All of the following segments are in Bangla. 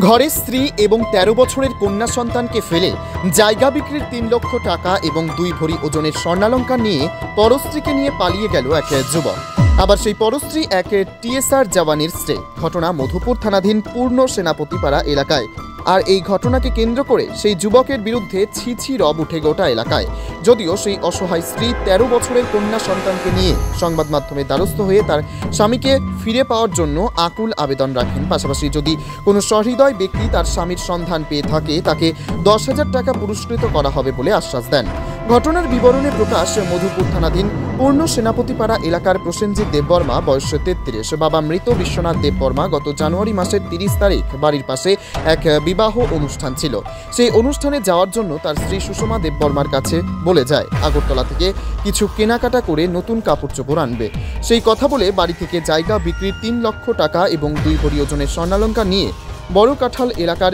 ঘরে স্ত্রী এবং ১৩ বছরের কন্যা সন্তানকে ফেলে জায়গা বিক্রির ৩ লক্ষ টাকা এবং ২ ভরি ওজনের স্বর্ণালংকার নিয়ে পরস্ত্রীকে নিয়ে পালিয়ে গেল এক যুবক। আবার সেই পরস্ত্রী এক টিএসআর জওয়ানের স্ত্রী। ঘটনা মধুপুর থানাধীন পূর্ণ সেনাপতিপাড়া এলাকায়। আর এই ঘটনাকে কেন্দ্র করে সেই যুবকের বিরুদ্ধে ছি রব উঠে গোটা এলাকায়। যদিও সেই অসহায় স্ত্রী ১৩ বছরের কন্যা সন্তানকে নিয়ে সংবাদ মাধ্যমে দ্বারস্থ হয়ে তার স্বামীকে ফিরে পাওয়ার জন্য আকুল আবেদন রাখেন। পাশাপাশি যদি কোনো সহৃদয় ব্যক্তি তার স্বামীর সন্ধান পেয়ে থাকে তাকে ১০,০০০ টাকা পুরস্কৃত করা হবে বলে আশ্বাস দেন। ঘটনার বিবরণে প্রকাশ মধুপুর থানাধীন পূর্ণ সেনাপতিপাড়া এলাকার প্রসেনজিৎ দেববর্মা, বয়স ৩৩, বাবা মৃত বিশ্বনাথ দেববর্মা। গত জানুয়ারি মাসের ৩০ তারিখ বাড়ির পাশে এক বিবাহ অনুষ্ঠান ছিল। সেই অনুষ্ঠানে যাওয়ার জন্য তার স্ত্রী সুষমা দেববর্মার কাছে বলে যায় আগরতলা থেকে কিছু কেনাকাটা করে নতুন কাপড় চোপড় আনবে। সেই কথা বলে বাড়ি থেকে জায়গা বিক্রির ৩ লক্ষ টাকা এবং ২ ভরি ওজনের স্বর্ণালংকার নিয়ে বড় কাঁঠাল এলাকার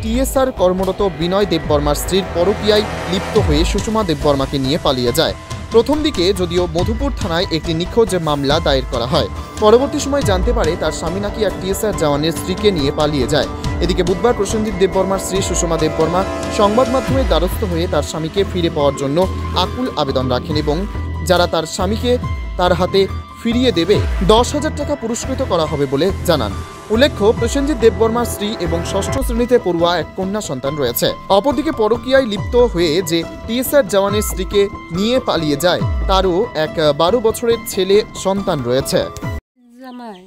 টিএসআর কর্মরত বিনয় দেববর্মার স্ত্রীর পরকীয়ায় লিপ্ত হয়ে সুষমা দেববর্মাকে নিয়ে পালিয়ে যায়। প্রথম দিকে যদিও মধুপুর থানায় একটি নিখোঁজ মামলা দায়ের করা হয়। পরবর্তী সময় জানতে পারে তার স্বামী নাকি এক টিএসআর জওয়ানের স্ত্রীকে নিয়ে পালিয়ে যায়। এদিকে বুধবার প্রসেনজিৎ দেববর্মার স্ত্রী সুষমা দেববর্মা সংবাদ মাধ্যমে দ্বারস্থ হয়ে তার স্বামীকে ফিরে পাওয়ার জন্য আকুল আবেদন রাখেন এবং যারা তার স্বামীকে তার হাতে ফিরিয়ে দেবে ১০,০০০ টাকা পুরস্কৃত করা হবে বলে জানান। উল্লেখ্য, প্রসেনজিৎ দেববর্মার স্ত্রী এবং ৬ষ্ঠ শ্রেণীতে পড়ুয়া এক কন্যা সন্তান রয়েছে। অপরদিকে পরকীয়ায় লিপ্ত হয়ে যে টিএসআর জওয়ানের স্ত্রীকে নিয়ে পালিয়ে যায় তারও এক ১২ বছরের ছেলে সন্তান রয়েছে। জামাই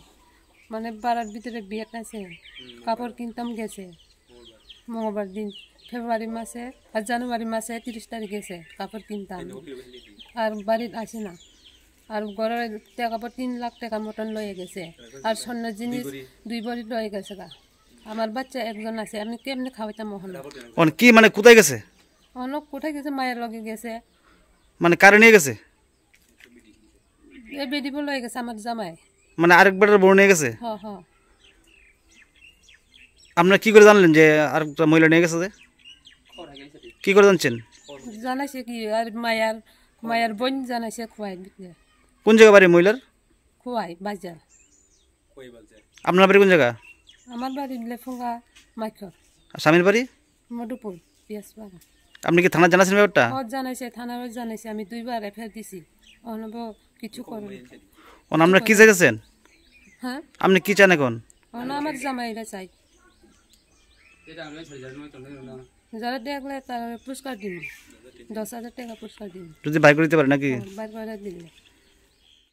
মানে পাড়ার ভিতরে বিয়ে আছে, কাপড় কিনতাম গেছে মঙ্গলবার দিন, ফেব্রুয়ারি মাসে আর জানুয়ারি মাসে ৩০ তারিখ গেছে কাপড় কিনতাম, আর বাড়ির আসে না। আর ঘরের কাপড় ৩ লাখ টাকা মতন লয়ে গেছে, আর স্বর্ণ জিনিস ২ ভরি লয়ে গেছে। আমার বাচ্চা একজন আছে, আমি কেমনি খাওয়াইতাম ওখানে। কি মানে কোথায় গেছে? অনেক কোথায় গেছে, মায়ের লগে গেছে। মানে কারে নিয়ে গেছে? এই বেডিবো লয়ে গেছে আমার জামাই। মানে আরেকবার বউ নিয়ে গেছে? হ্যাঁ হ্যাঁ। আপনারা কি করে জানলেন যে আরেকটা মহিলা নিয়ে গেছে? কি করে জানছেন? জানাইছে কি আর মায়ের বোন জানাইছে খোয়াই দিতে। কোন জায়গা বাড়ি মহিলার? খোয়াই বাজার। আপনার বাড়ি কোন জায়গা? আমার বাড়ি লেফুঙ্গা মাইকর। আর স্বামীর বাড়ি? মধুপুর পিয়াসপাড়া। আপনি কি থানা জানাচ্ছেন ব্যাপারটা? জানাইছে, থানায় জানাইছে, আমি ২ বার এফআইআর দিছি, অনব কিছু করেনি। আমরা কি চাইছেন? হ্যাঁ, আপনি কি চান এখন? আমার জামাইরা চাই, যারা দেখলে তার পুরস্কার দিন, ১০,০০০ টাকা পুরস্কার দিন। যদি বাইর করে দিতে পারে নাকি? বাইর করে দিলে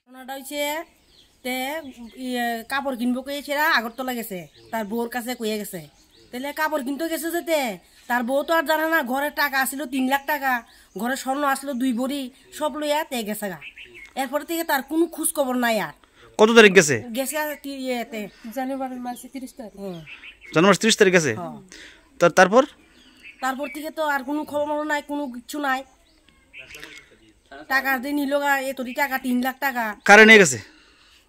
ওনাটা হচ্ছে তে কাপড় কিনবো কইছে, আগরতলা গেছে, তার বউর কাছে কইয়ে গেছে। তাহলে কাপড় কিনতে গেছে যেতে তার বউ তো আর জানে না ঘরের টাকা আসলো ৩ লাখ টাকা, ঘরে স্বর্ণ আসলো ২ ভরি, সব লইয়া তে গেছে গা। এরপর থেকে তার কোনো খোঁজ খবর নাই। আর কত তারিখ গেছে? গেছে জানুয়ারি মাসে ৩০ তারিখ। জানুয়ারি ৩০ তারিখ গেছে। তারপর থেকে তো আর কোনো খবর নাই, কোনো কিছু নাই। টাকা দিয়ে নিল গা, এতটি টাকা ৩ লাখ টাকা। কারে নিয়ে গেছে?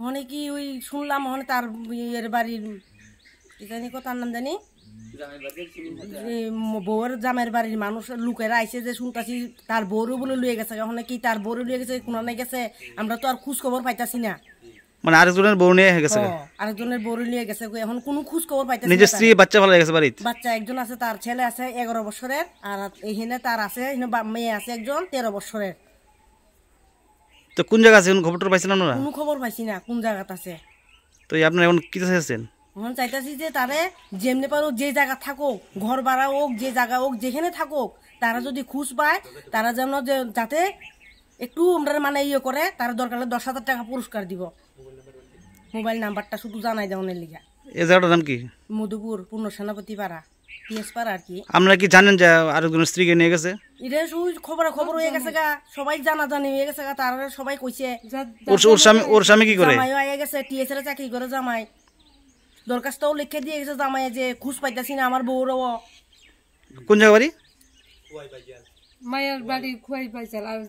মানে কি ওই শুনলাম মানে তার এর বাড়ির জানি তার নাম জানি, বউয়ের জামের বাড়ির মানুষ লোকেরা আইসে যে শুনতাছি তার বউরও বলে লুয়ে গেছে। ওখানে কি তার বউরও লুয়ে গেছে, কোনানে গেছে, আমরা তো আর খোঁজ খবর পাইতাছি না। মানে আরেকজনের বউ নিয়ে গেছে? আরেকজনের বউ নিয়ে গেছে, এখন কোনো খোঁজ খবর পাইতাছি না। নিজের স্ত্রী বাচ্চা ভালো গেছে বাড়িতে? বাচ্চা একজন আছে, তার ছেলে আছে 11 বছরের, আর এখানে তার আছে মেয়ে আছে একজন 13 বছরের। তো কোন জায়গা আছে খবরটা পাইছেন আপনারা? কোনো খবর পাইছি না কোন জায়গাতে আছে। তো আপনারা এখন কি চাইছেন? এখন চাইতেছি যে তারে যেমনি পারো যে জায়গা থাকুক, ঘর ভাড়া হোক, যে জায়গা হোক, যেখানে থাকুক, তারা যদি খুঁজ পায় তারা যেন যাতে একটু আমরা মানে করে তারা দরকার হলে ১০,০০০ টাকা পুরস্কার দিব। মোবাইল নাম্বারটা শুধু জানাই দেওয়ার লিগা। এই জায়গাটার নাম কি? মধুপুর পূর্ণ সেনাপতিপাড়া পিয়াসপাড়া আর কি। আপনারা কি জানেন যে আরেকজনের স্ত্রীকে নিয়ে গেছে? এটা খবর হয়ে গেছে গা, সবাই জানাজানি হয়ে গেছে গা, তারা সবাই কইছে। ওর স্বামী কি করে? জামাই হয়ে গেছে, টিএসআর চাকরি করে জামাই। দরখাস্তও লিখে দিয়ে গেছে জামাই যে খুঁজ পাইতেছি না আমার বউরও। কোন জায়গা বাড়ি? মায়ের বাড়ি খোয়াই বাজার, আর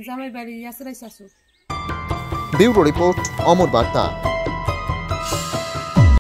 জামাই বাড়ি ইয়াসরাই শাশু। ব্যুরো রিপোর্ট, অমর বার্তা।